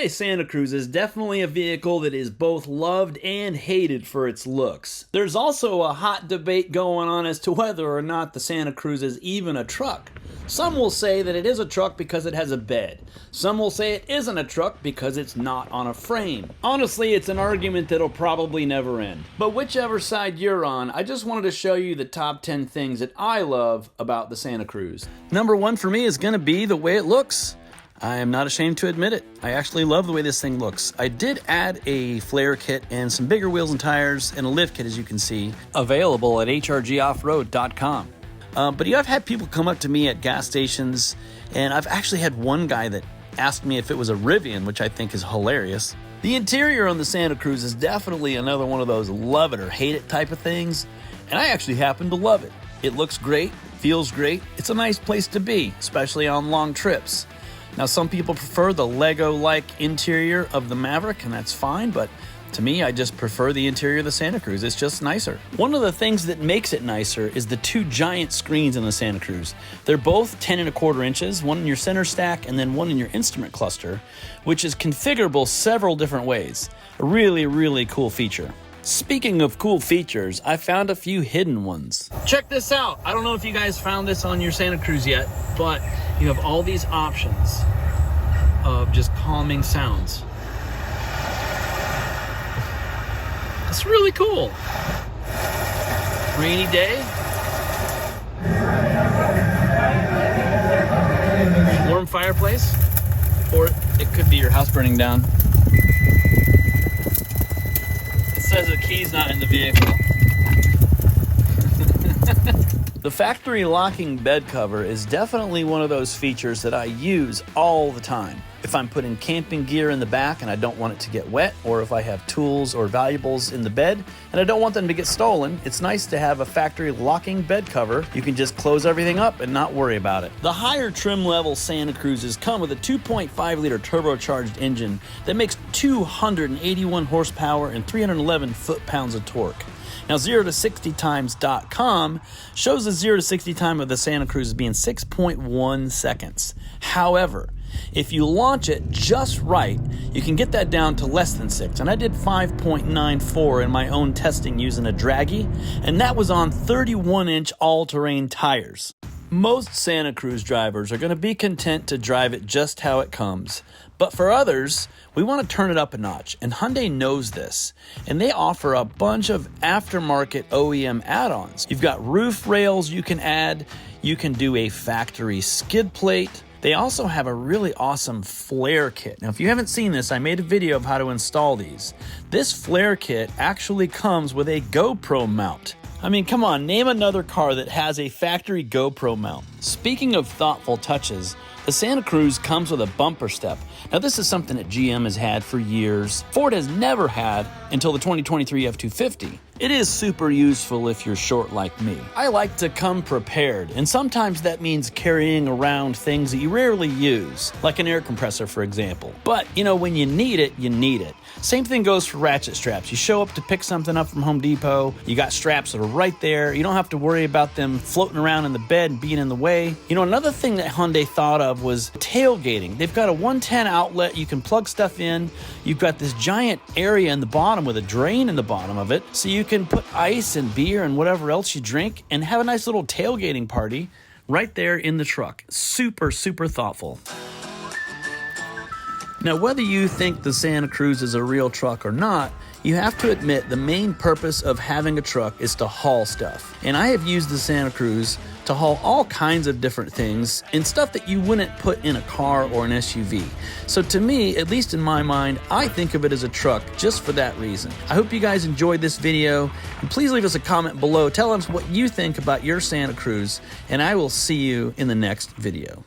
Hyundai Santa Cruz is definitely a vehicle that is both loved and hated for its looks. There's also a hot debate going on as to whether or not the Santa Cruz is even a truck. Some will say that it is a truck because it has a bed. Some will say it isn't a truck because it's not on a frame. Honestly, it's an argument that'll probably never end. But whichever side you're on, I just wanted to show you the top 10 things that I love about the Santa Cruz. Number one for me is going to be the way it looks. I am not ashamed to admit it. I actually love the way this thing looks. I did add a flare kit and some bigger wheels and tires and a lift kit, as you can see, available at hrgoffroad.com. But I've had people come up to me at gas stations, and I've actually had one guy that asked me if it was a Rivian, which I think is hilarious. The interior on the Santa Cruz is definitely another one of those love it or hate it type of things, and I actually happen to love it. It looks great, feels great. It's a nice place to be, especially on long trips. Now, some people prefer the Lego-like interior of the Maverick, and that's fine, but to me, I just prefer the interior of the Santa Cruz. It's just nicer. One of the things that makes it nicer is the two giant screens in the Santa Cruz. They're both 10¼ inches, one in your center stack and then one in your instrument cluster, which is configurable several different ways. A really, really cool feature. Speaking of cool features, I found a few hidden ones. Check this out. I don't know if you guys found this on your Santa Cruz yet, but you have all these options of just calming sounds. It's really cool. Rainy day. Warm fireplace. Or it could be your house burning down. It says the key's not in the vehicle. The factory locking bed cover is definitely one of those features that I use all the time. If I'm putting camping gear in the back and I don't want it to get wet, or if I have tools or valuables in the bed and I don't want them to get stolen, it's nice to have a factory locking bed cover. You can just close everything up and not worry about it. The higher trim level Santa Cruzes come with a 2.5 liter turbocharged engine that makes 281 horsepower and 311 foot-pounds of torque. Now, 0 to 60 times.com shows the 0 to 60 time of the Santa Cruz as being 6.1 seconds. However, if you launch it just right, you can get that down to less than 6. And I did 5.94 in my own testing using a draggy, and that was on 31-inch all-terrain tires. Most Santa Cruz drivers are going to be content to drive it just how it comes. But for others, we want to turn it up a notch, and Hyundai knows this. And they offer a bunch of aftermarket OEM add-ons. You've got roof rails you can add. You can do a factory skid plate. They also have a really awesome flare kit. Now, if you haven't seen this, I made a video of how to install these. This flare kit actually comes with a GoPro mount. I mean, come on, name another car that has a factory GoPro mount. Speaking of thoughtful touches, the Santa Cruz comes with a bumper step. Now, this is something that GM has had for years. Ford has never had until the 2023 F-250. It is super useful if you're short like me. I like to come prepared, and sometimes that means carrying around things that you rarely use, like an air compressor, for example. But, when you need it, you need it. Same thing goes for ratchet straps. You show up to pick something up from Home Depot, you got straps that are right there. You don't have to worry about them floating around in the bed and being in the way. Another thing that Hyundai thought of was tailgating. They've got a 110 outlet. You can plug stuff in. You've got this giant area in the bottom with a drain in the bottom of it, so you can put ice and beer and whatever else you drink and have a nice little tailgating party right there in the truck. Super, super thoughtful. Now, whether you think the Santa Cruz is a real truck or not, you have to admit the main purpose of having a truck is to haul stuff. And I have used the Santa Cruz to haul all kinds of different things and stuff that you wouldn't put in a car or an SUV. So to me, at least in my mind, I think of it as a truck just for that reason. I hope you guys enjoyed this video, and please leave us a comment below. Tell us what you think about your Santa Cruz, and I will see you in the next video.